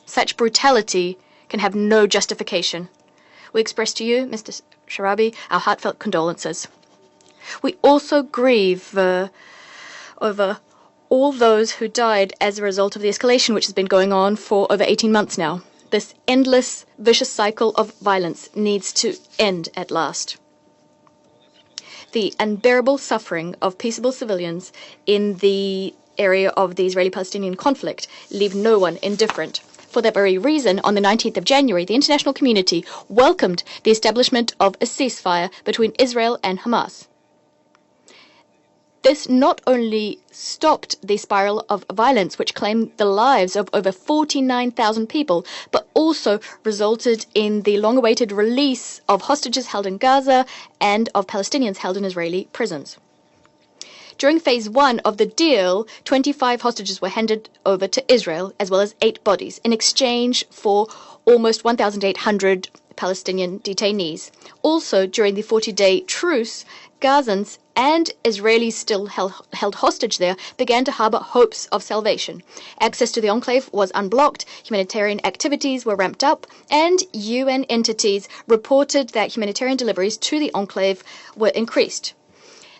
Such brutality can have no justification. We express to you, Mr. Sharabi, our heartfelt condolences. We also grieve over all those who died as a result of the escalation which has been going on for over 18 months now. This endless, vicious cycle of violence needs to end at last. The unbearable suffering of peaceable civilians in the area of the Israeli-Palestinian conflict leave no one indifferent. For that very reason, on the 19th of January, the international community welcomed the establishment of a ceasefire between Israel and Hamas. This not only stopped the spiral of violence which claimed the lives of over 49,000 people, but also resulted in the long-awaited release of hostages held in Gaza and of Palestinians held in Israeli prisons. During phase 1 of the deal, 25 hostages were handed over to Israel, as well as 8 bodies, in exchange for almost 1,800 Palestinian detainees. Also, during the 40-day truce, Gazans and Israelis still held hostage there began to harbor hopes of salvation. Access to the enclave was unblocked, humanitarian activities were ramped up, and UN entities reported that humanitarian deliveries to the enclave were increased.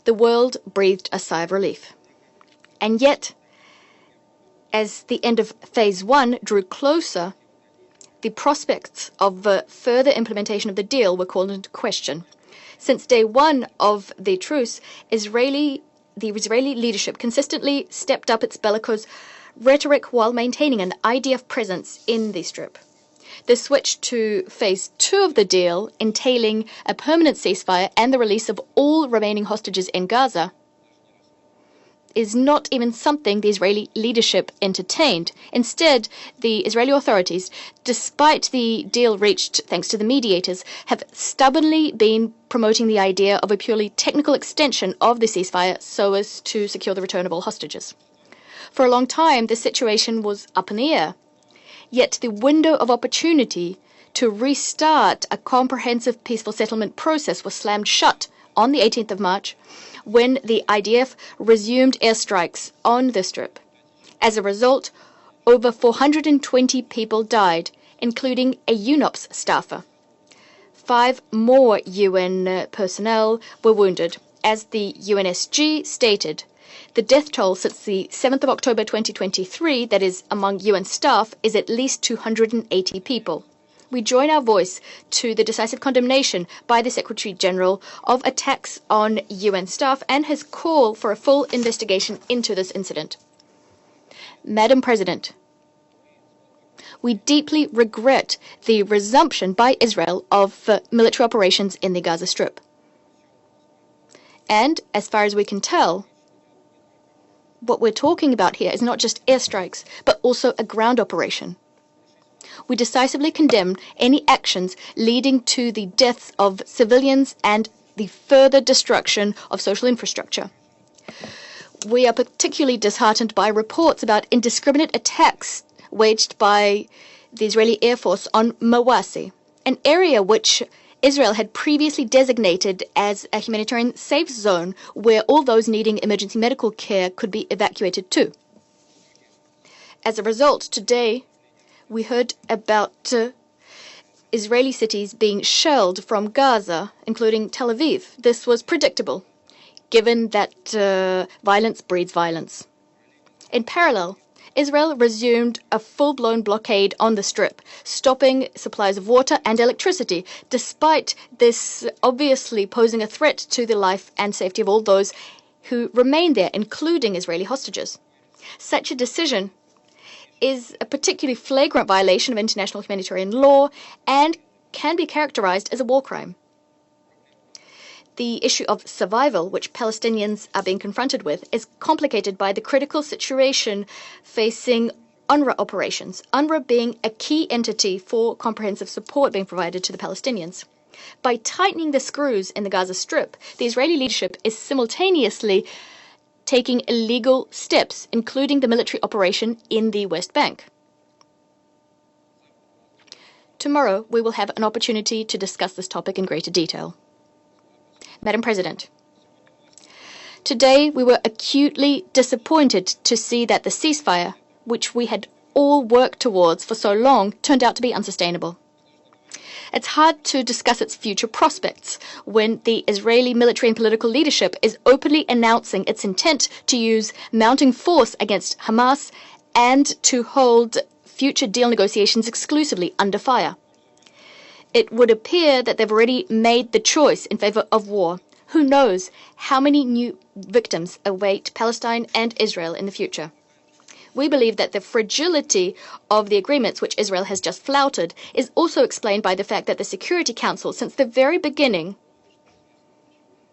The world breathed a sigh of relief. And yet, as the end of phase 1 drew closer, the prospects of further implementation of the deal were called into question. Since day 1 of the truce, the Israeli leadership consistently stepped up its bellicose rhetoric while maintaining an IDF presence in the Strip. The switch to phase 2 of the deal, entailing a permanent ceasefire and the release of all remaining hostages in Gaza, is not even something the Israeli leadership entertained. Instead, the Israeli authorities, despite the deal reached thanks to the mediators, have stubbornly been promoting the idea of a purely technical extension of the ceasefire so as to secure the return of all hostages. For a long time, the situation was up in the air. Yet the window of opportunity to restart a comprehensive peaceful settlement process was slammed shut on the 18th of March, when the IDF resumed airstrikes on the Strip. As a result, over 420 people died, including a UNOPS staffer. 5 more UN personnel were wounded. As the UNSC stated, the death toll since the 7th of October 2023, that is, among UN staff, is at least 280 people. We join our voice to the decisive condemnation by the Secretary General of attacks on UN staff and his call for a full investigation into this incident. Madam President, we deeply regret the resumption by Israel of military operations in the Gaza Strip. And, as far as we can tell, what we're talking about here is not just airstrikes, but also a ground operation. We decisively condemn any actions leading to the deaths of civilians and the further destruction of social infrastructure. We are particularly disheartened by reports about indiscriminate attacks waged by the Israeli Air Force on Mawasi, an area which Israel had previously designated as a humanitarian safe zone where all those needing emergency medical care could be evacuated to. As a result, today we heard about Israeli cities being shelled from Gaza, including Tel Aviv. This was predictable, given that violence breeds violence. In parallel, Israel resumed a full-blown blockade on the Strip, stopping supplies of water and electricity, despite this obviously posing a threat to the life and safety of all those who remain there, including Israeli hostages. Such a decision is a particularly flagrant violation of international humanitarian law and can be characterized as a war crime. The issue of survival, which Palestinians are being confronted with, is complicated by the critical situation facing UNRWA operations, UNRWA being a key entity for comprehensive support being provided to the Palestinians. By tightening the screws in the Gaza Strip, the Israeli leadership is simultaneously taking illegal steps, including the military operation in the West Bank. Tomorrow, we will have an opportunity to discuss this topic in greater detail. Madam President, today we were acutely disappointed to see that the ceasefire, which we had all worked towards for so long, turned out to be unsustainable. It's hard to discuss its future prospects when the Israeli military and political leadership is openly announcing its intent to use mounting force against Hamas and to hold future deal negotiations exclusively under fire. It would appear that they've already made the choice in favor of war. Who knows how many new victims await Palestine and Israel in the future? We believe that the fragility of the agreements which Israel has just flouted is also explained by the fact that the Security Council, since the very beginning,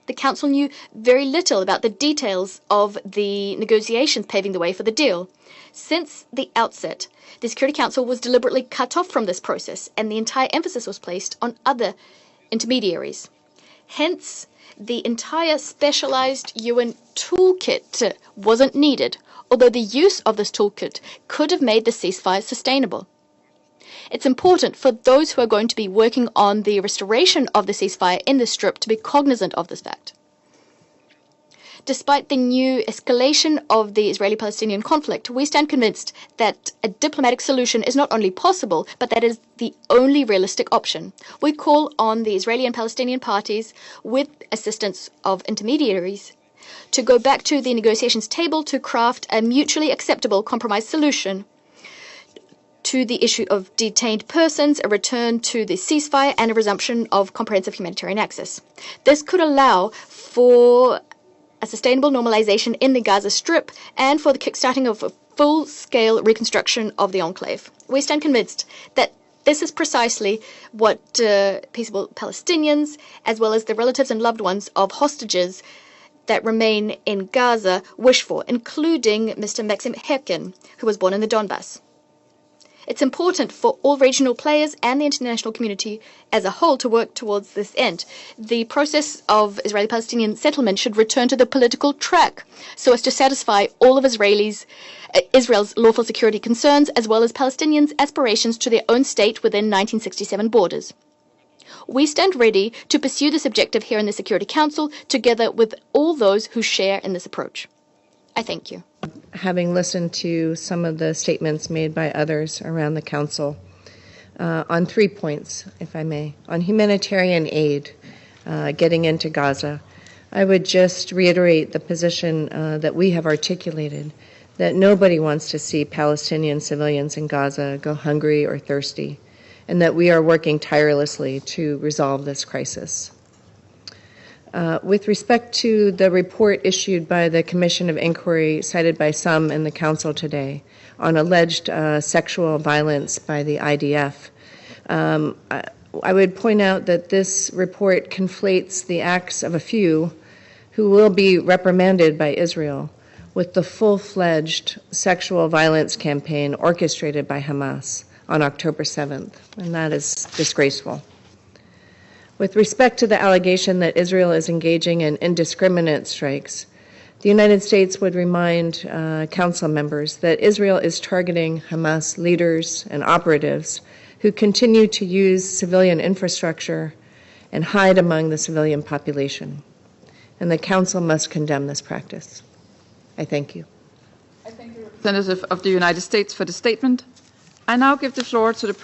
the Council knew very little about the details of the negotiations paving the way for the deal. Since the outset, the Security Council was deliberately cut off from this process, and the entire emphasis was placed on other intermediaries. Hence, the entire specialized UN toolkit wasn't needed, although the use of this toolkit could have made the ceasefire sustainable. It's important for those who are going to be working on the restoration of the ceasefire in the Strip to be cognizant of this fact. Despite the new escalation of the Israeli-Palestinian conflict, we stand convinced that a diplomatic solution is not only possible, but that is the only realistic option. We call on the Israeli and Palestinian parties, with assistance of intermediaries, to go back to the negotiations table to craft a mutually acceptable compromise solution to the issue of detained persons, a return to the ceasefire, and a resumption of comprehensive humanitarian access. This could allow for a sustainable normalization in the Gaza Strip and for the kickstarting of a full-scale reconstruction of the enclave. We stand convinced that this is precisely what peaceable Palestinians, as well as the relatives and loved ones of hostages that remain in Gaza, wish for, including Mr. Maxim Herkin, who was born in the Donbass. It's important for all regional players and the international community as a whole to work towards this end. The process of Israeli-Palestinian settlement should return to the political track so as to satisfy all of Israel's lawful security concerns, as well as Palestinians' aspirations to their own state within 1967 borders. We stand ready to pursue this objective here in the Security Council, together with all those who share in this approach. I thank you. Having listened to some of the statements made by others around the Council, on 3 points, if I may. On humanitarian aid, getting into Gaza, I would just reiterate the position that we have articulated, that nobody wants to see Palestinian civilians in Gaza go hungry or thirsty, and that we are working tirelessly to resolve this crisis. With respect to the report issued by the Commission of Inquiry cited by some in the Council today on alleged sexual violence by the IDF, I would point out that this report conflates the acts of a few who will be reprimanded by Israel with the full-fledged sexual violence campaign orchestrated by Hamas on October 7th, and that is disgraceful. With respect to the allegation that Israel is engaging in indiscriminate strikes, the United States would remind Council members that Israel is targeting Hamas leaders and operatives who continue to use civilian infrastructure and hide among the civilian population. And the Council must condemn this practice. I thank you. I thank the representative of the United States for the statement. I now give the floor to the